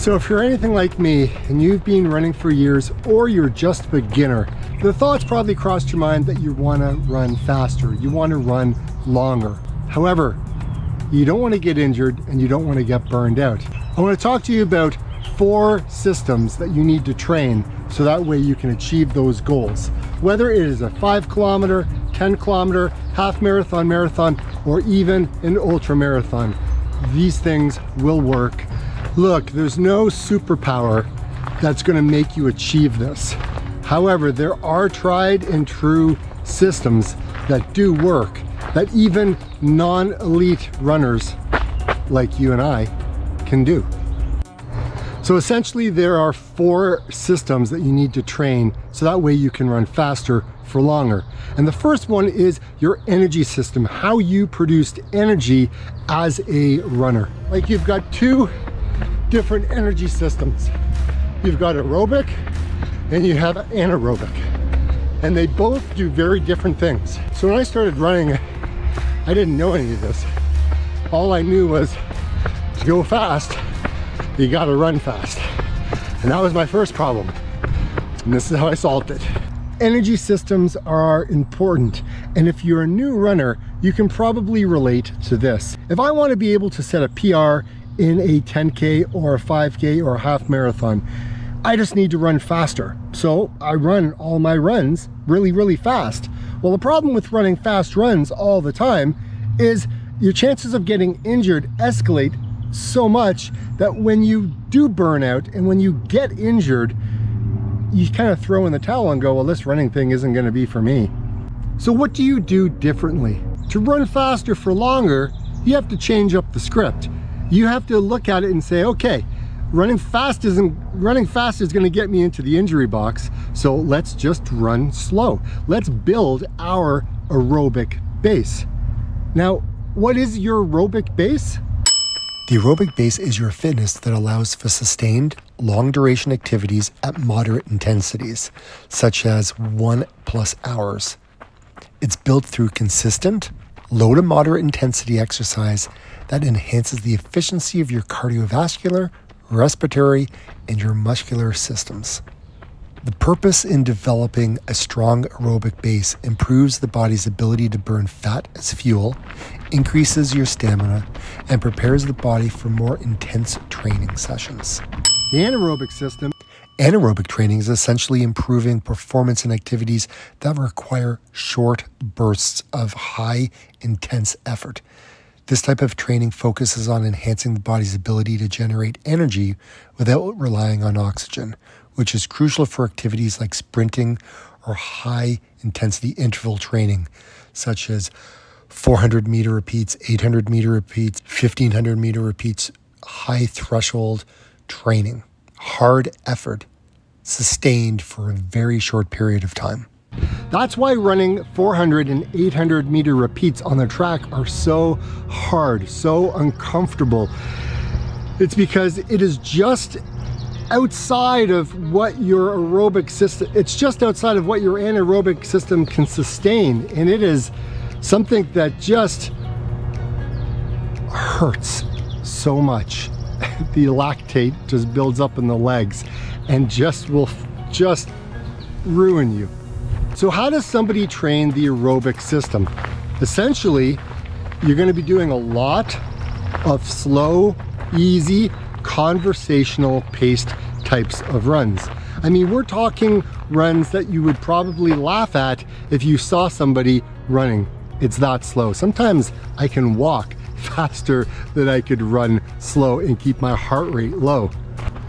So if you're anything like me and you've been running for years or you're just a beginner, the thoughts probably crossed your mind that you want to run faster, you want to run longer. However, you don't want to get injured and you don't want to get burned out. I want to talk to you about 4 systems that you need to train so that way you can achieve those goals. Whether it is a 5 kilometer, 10 kilometer, half marathon, marathon, or even an ultra marathon, these things will work. Look, there's no superpower that's going to make you achieve this. However, there are tried and true systems that do work, that even non-elite runners like you and I can do. So essentially there are 4 systems that you need to train so that way you can run faster for longer. And the first one is your energy system, how you produced energy as a runner. Like you've got 2 different energy systems. You've got aerobic and you have anaerobic. And they both do very different things. So when I started running, I didn't know any of this. All I knew was to go fast, you gotta run fast. And that was my first problem. And this is how I solved it. Energy systems are important. And if you're a new runner, you can probably relate to this. If I want to be able to set a PR in a 10K or a 5K or a half marathon, I just need to run faster. So I run all my runs really, really fast. Well, the problem with running fast runs all the time is your chances of getting injured escalate so much that when you do burn out and when you get injured, you kind of throw in the towel and go, well, this running thing isn't going to be for me. So what do you do differently? To run faster for longer, you have to change up the script. You have to look at it and say, okay, running fast is going to get me into the injury box, so let's just run slow. Let's build our aerobic base. Now, what is your aerobic base? The aerobic base is your fitness that allows for sustained, long-duration activities at moderate intensities, such as 1+ hours. It's built through consistent, low to moderate intensity exercise that enhances the efficiency of your cardiovascular, respiratory, and your muscular systems. The purpose in developing a strong aerobic base improves the body's ability to burn fat as fuel, increases your stamina, and prepares the body for more intense training sessions. The anaerobic system. Anaerobic training is essentially improving performance in activities that require short bursts of high, intense effort. This type of training focuses on enhancing the body's ability to generate energy without relying on oxygen, which is crucial for activities like sprinting or high-intensity interval training, such as 400-meter repeats, 800-meter repeats, 1,500-meter repeats, high-threshold training. Hard effort, sustained for a very short period of time. That's why running 400 and 800 meter repeats on the track are so hard, so uncomfortable. It's because it is just outside of what your aerobic system, it's just outside of what your anaerobic system can sustain. And it is something that just hurts so much. The lactate just builds up in the legs and will just ruin you. So how does somebody train the aerobic system? Essentially, you're going to be doing a lot of slow, easy, conversational paced types of runs. I mean, we're talking runs that you would probably laugh at if you saw somebody running. It's that slow. Sometimes I can walk faster than I could run slow and keep my heart rate low.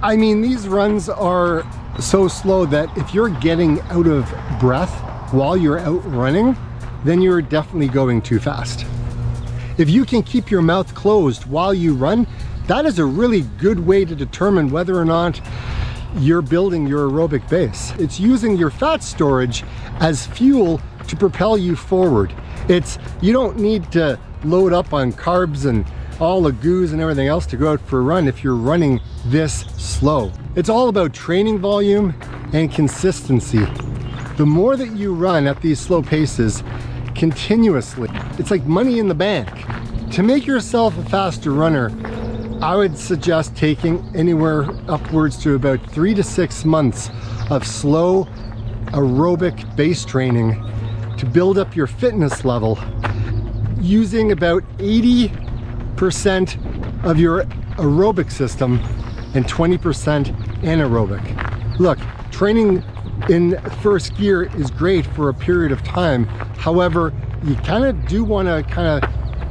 I mean, these runs are so slow that if you're getting out of breath while you're out running, then you're definitely going too fast. If you can keep your mouth closed while you run, that is a really good way to determine whether or not you're building your aerobic base. It's using your fat storage as fuel to propel you forward. You don't need to load up on carbs and all the goos and everything else to go out for a run if you're running this slow. It's all about training volume and consistency. The more that you run at these slow paces continuously, it's like money in the bank. To make yourself a faster runner, I would suggest taking anywhere upwards to about 3 to 6 months of slow aerobic base training to build up your fitness level, using about 80% of your aerobic system and 20% anaerobic. Look, training in first gear is great for a period of time. However, you kind of do want to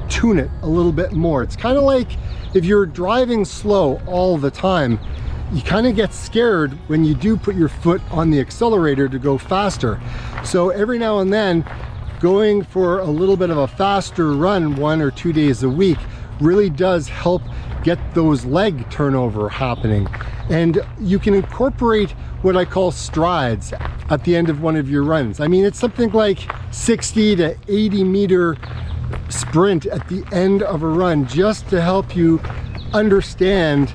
tune it a little bit more. It's kind of like if you're driving slow all the time, you kind of get scared when you do put your foot on the accelerator to go faster. So every now and then, going for a little bit of a faster run 1 or 2 days a week really does help get those leg turnover happening. And you can incorporate what I call strides at the end of one of your runs. I mean, it's something like 60 to 80 meter sprint at the end of a run, just to help you understand,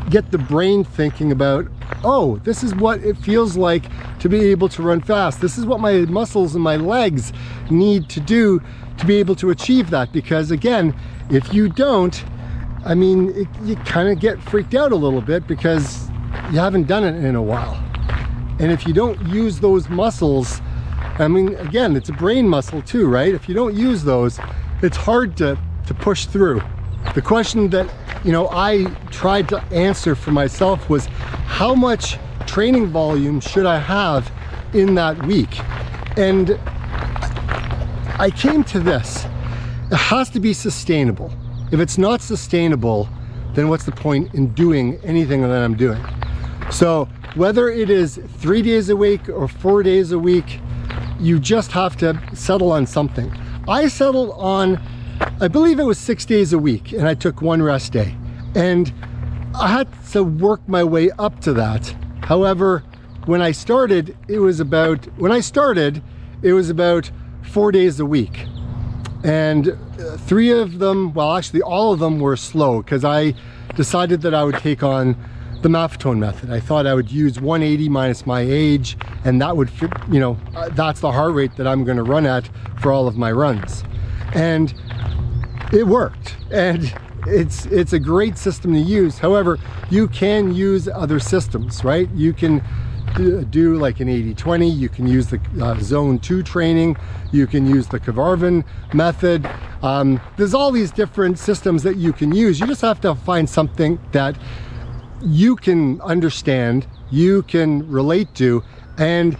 get the brain thinking about, oh, this is what it feels like to be able to run fast. This is what my muscles and my legs need to do to be able to achieve that. Because again, if you don't, I mean, you kind of get freaked out a little bit because you haven't done it in a while. And if you don't use those muscles, I mean, again, it's a brain muscle too, right? If you don't use those, it's hard to push through. The question that, you know, I tried to answer for myself was, how much training volume should I have in that week? And I came to this: it has to be sustainable. If it's not sustainable, then what's the point in doing anything that I'm doing? So whether it is 3 days a week or 4 days a week, you just have to settle on something. I settled on, I believe it was 6 days a week, and I took 1 rest day. And I had to work my way up to that. However, when I started, it was about 4 days a week. And 3 of them, well, actually all of them were slow, because I decided that I would take on the Maffetone method. I thought I would use 180 minus my age, and that would fit, you know, that's the heart rate that I'm going to run at for all of my runs. And it worked, and it's a great system to use. However, you can use other systems, right? You can do like an 80-20, you can use the zone 2 training, you can use the Kavarvan method. There's all these different systems that you can use. You just have to find something that you can understand, you can relate to, and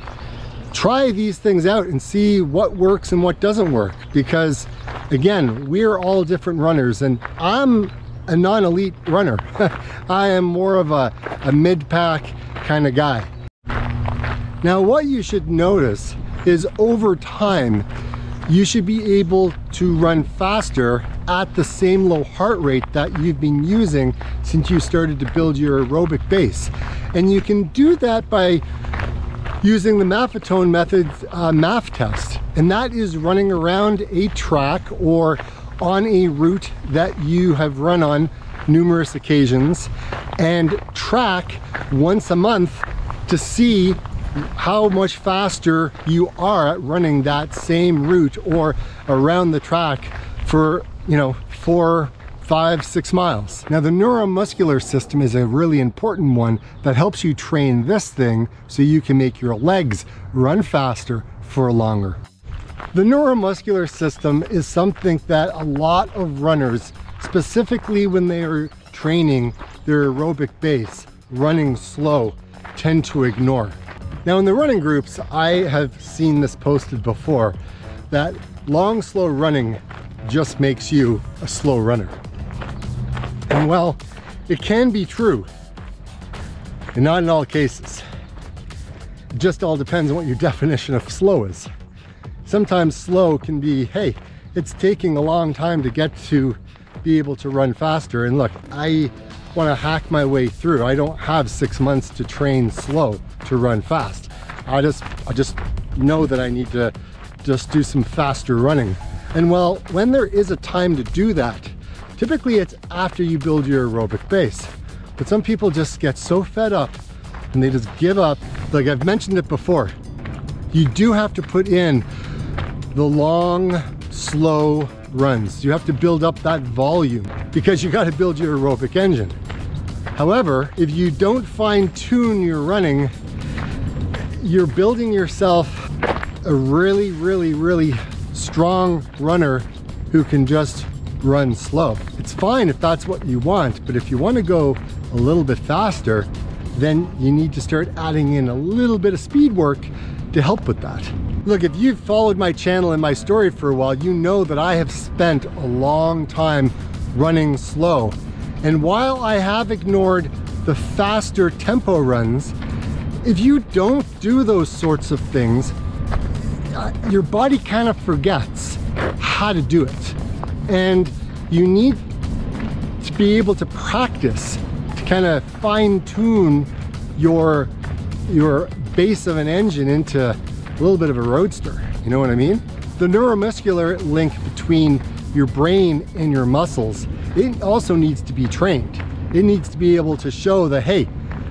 try these things out and see what works and what doesn't work. Because again, we're all different runners, and I'm a non-elite runner. I am more of a mid-pack kind of guy. Now, what you should notice is over time, you should be able to run faster at the same low heart rate that you've been using since you started to build your aerobic base. And you can do that by using the Maffetone method's MAF test. And that is running around a track or on a route that you have run on numerous occasions, and track once a month to see how much faster you are at running that same route or around the track for, you know, 4, 5, 6 miles. Now, the neuromuscular system is a really important one that helps you train this thing so you can make your legs run faster for longer. The neuromuscular system is something that a lot of runners, specifically when they are training their aerobic base, running slow, tend to ignore. Now, in the running groups, I have seen this posted before, that long, slow running just makes you a slow runner. And well, it can be true, and not in all cases. It just all depends on what your definition of slow is. Sometimes slow can be, hey, it's taking a long time to get to be able to run faster. And look, I want to hack my way through. I don't have 6 months to train slow to run fast. I just know that I need to just do some faster running. And well, when there is a time to do that, typically it's after you build your aerobic base. But some people just get so fed up and they just give up. Like I've mentioned it before, you do have to put in the long, slow runs. You have to build up that volume because you got to build your aerobic engine. However, if you don't fine tune your running, you're building yourself a really, really, really strong runner who can just run slow. It's fine if that's what you want, but if you want to go a little bit faster, then you need to start adding in a little bit of speed work to help with that. Look, if you've followed my channel and my story for a while, you know that I have spent a long time running slow. And while I have ignored the faster tempo runs, if you don't do those sorts of things, your body kind of forgets how to do it. And you need to be able to practice to kind of fine tune your base of an engine into a little bit of a roadster. You know what I mean? The neuromuscular link between your brain and your muscles, it also needs to be trained. It needs to be able to show that, hey,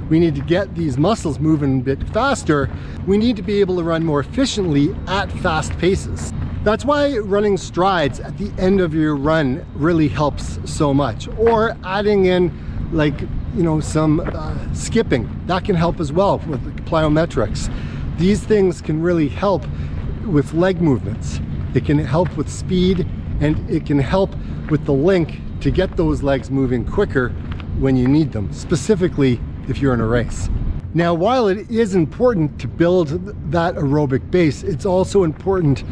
we need to get these muscles moving a bit faster. We need to be able to run more efficiently at fast paces. That's why running strides at the end of your run really helps so much. Or adding in, like, you know, some skipping. That can help as well with plyometrics. These things can really help with leg movements. It can help with speed, and it can help with the link to get those legs moving quicker when you need them, specifically if you're in a race. Now, while it is important to build that aerobic base, it's also important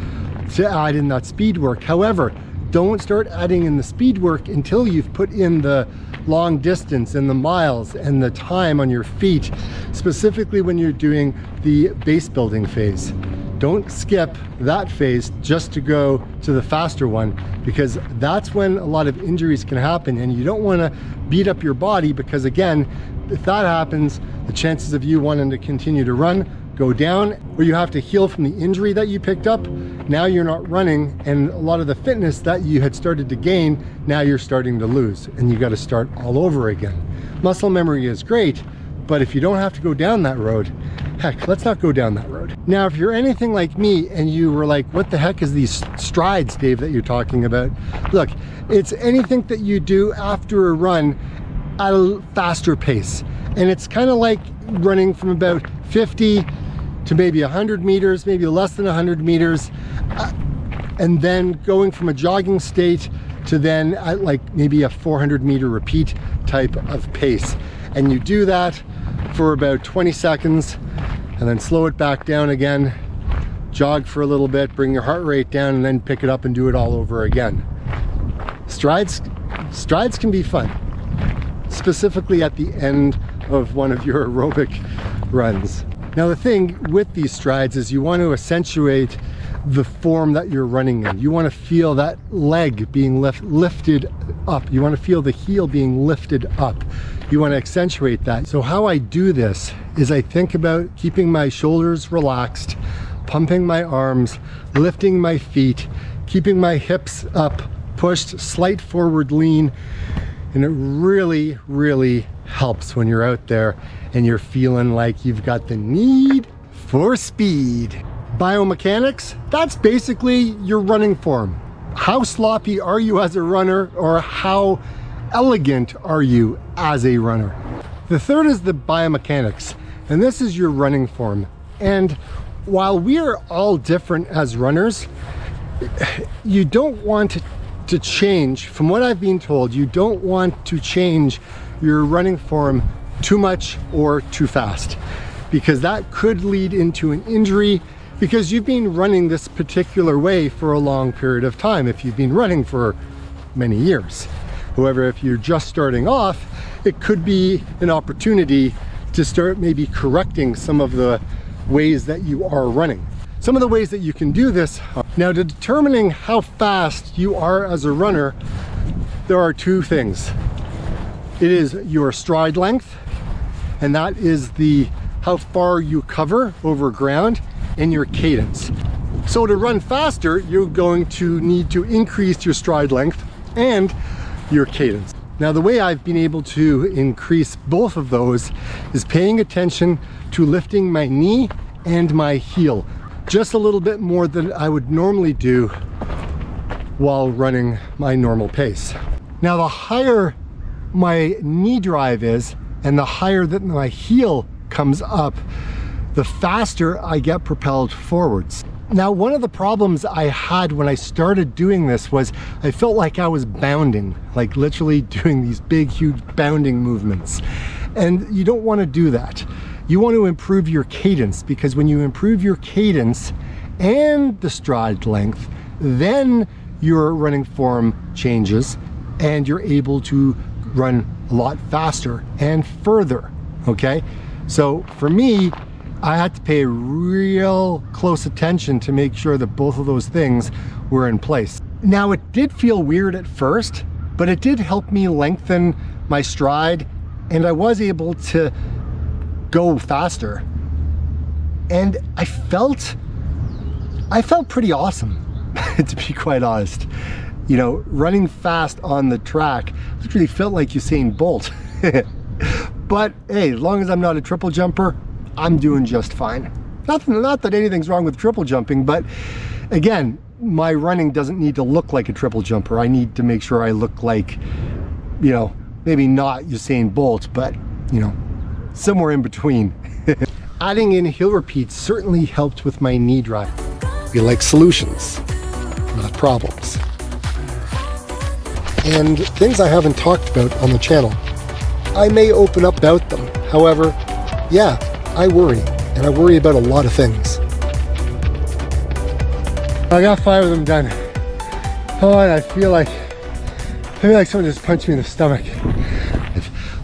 to add in that speed work. However, don't start adding in the speed work until you've put in the long distance and the miles and the time on your feet, specifically when you're doing the base building phase. Don't skip that phase just to go to the faster one, because that's when a lot of injuries can happen, and you don't want to beat up your body, because again, if that happens, the chances of you wanting to continue to run go down, or you have to heal from the injury that you picked up. Now you're not running, and a lot of the fitness that you had started to gain, now you're starting to lose, and you got to start all over again. Muscle memory is great, but if you don't have to go down that road, heck, let's not go down that road. Now, if you're anything like me and you were like, what the heck is these strides, Dave, that you're talking about? Look, it's anything that you do after a run at a faster pace. And it's kind of like running from about 50 to maybe 100 meters, maybe less than 100 meters, and then going from a jogging state to then at like maybe a 400-meter repeat type of pace. And you do that for about 20 seconds and then slow it back down again, jog for a little bit, bring your heart rate down, and then pick it up and do it all over again. Strides can be fun, specifically at the end of one of your aerobic runs. Now, the thing with these strides is you want to accentuate the form that you're running in. You want to feel that leg being lifted up. You want to feel the heel being lifted up. You want to accentuate that. So how I do this is I think about keeping my shoulders relaxed, pumping my arms, lifting my feet, keeping my hips up, pushed, slight forward lean, and it really, really helps when you're out there and you're feeling like you've got the need for speed. Biomechanics, that's basically your running form. How sloppy are you as a runner, or how elegant are you as a runner? The third is the biomechanics, and this is your running form. And while we are all different as runners, you don't want to change, from what I've been told, you don't want to change your running form too much or too fast, because that could lead into an injury, because you've been running this particular way for a long period of time if you've been running for many years. However, if you're just starting off, it could be an opportunity to start maybe correcting some of the ways that you are running. Some of the ways that you can do this. Now, to determining how fast you are as a runner, there are two things. It is your stride length, and that is how far you cover over ground, and your cadence. So to run faster, you're going to need to increase your stride length and your cadence. Now, the way I've been able to increase both of those is paying attention to lifting my knee and my heel just a little bit more than I would normally do while running my normal pace. Now, the higher my knee drive is and the higher that my heel comes up, the faster I get propelled forwards. Now, one of the problems I had when I started doing this was I felt like I was bounding, like literally doing these big, huge bounding movements. And you don't want to do that. You want to improve your cadence, because when you improve your cadence and the stride length, then your running form changes and you're able to run a lot faster and further, okay? So for me, I had to pay real close attention to make sure that both of those things were in place. Now, it did feel weird at first, but it did help me lengthen my stride, and I was able to go faster. And I felt pretty awesome, to be quite honest. You know, running fast on the track literally felt like Usain Bolt. But hey, as long as I'm not a triple jumper, I'm doing just fine. Not that anything's wrong with triple jumping, but again, my running doesn't need to look like a triple jumper. I need to make sure I look like, you know, maybe not Usain Bolt, but, you know, somewhere in between. Adding in hill repeats certainly helped with my knee drive. We like solutions, not problems. And things I haven't talked about on the channel, I may open up about them. However, yeah, I worry, and I worry about a lot of things. I got 5 of them done. Oh, and I feel like someone just punched me in the stomach.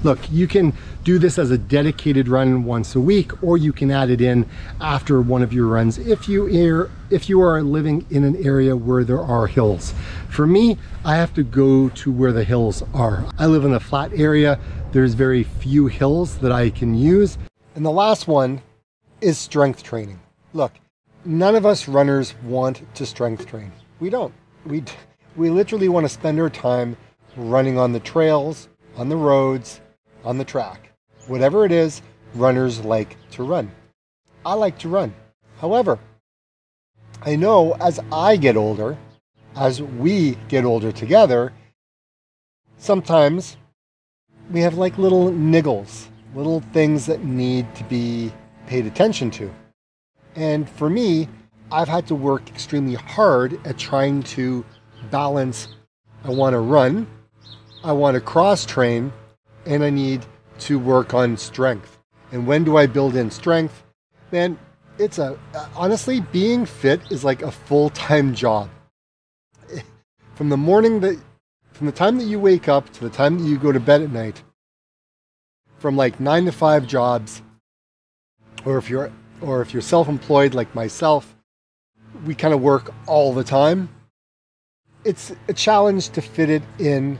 Look, you can do this as a dedicated run once a week, or you can add it in after one of your runs if you are living in an area where there are hills. For me, I have to go to where the hills are. I live in a flat area. There's very few hills that I can use. And the last one is strength training. Look, none of us runners want to strength train. We don't. We literally want to spend our time running on the trails, on the roads, on the track. Whatever it is, runners like to run. I like to run. However, I know as I get older, as we get older together, sometimes we have like little niggles, little things that need to be paid attention to. And for me, I've had to work extremely hard at trying to balance. I want to run, I want to cross train, and I need to work on strength. And when do I build in strength? Man, it's honestly, being fit is like a full-time job. From the time that you wake up to the time that you go to bed at night, from like 9 to 5 jobs, or if you're self-employed like myself, we kind of work all the time. It's a challenge to fit it in,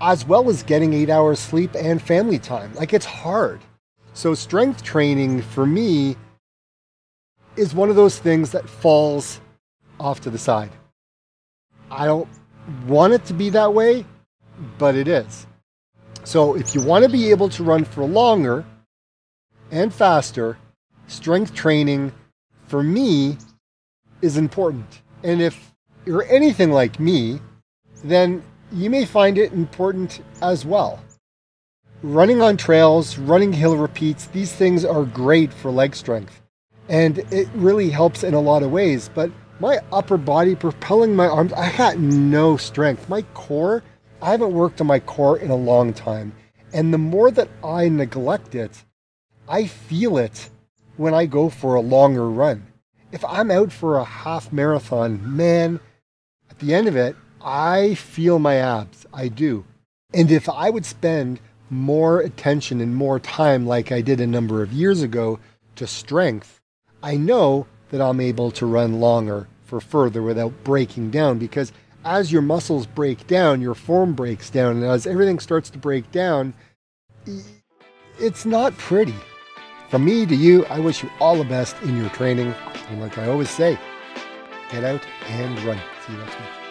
as well as getting 8 hours sleep and family time. Like, it's hard. So strength training for me is one of those things that falls off to the side. I don't want it to be that way, but it is. So if you want to be able to run for longer and faster, strength training for me is important. And if you're anything like me, then you may find it important as well. Running on trails, running hill repeats, these things are great for leg strength. And it really helps in a lot of ways. But my upper body, propelling my arms, I got no strength. My core, I haven't worked on my core in a long time. And the more that I neglect it, I feel it when I go for a longer run. If I'm out for a half marathon, man, at the end of it, I feel my abs. I do. And if I would spend more attention and more time like I did a number of years ago to strength, I know that I'm able to run longer for further without breaking down, because as your muscles break down, your form breaks down, and as everything starts to break down, it's not pretty. From me to you, I wish you all the best in your training. And like I always say, get out and run. See you next week.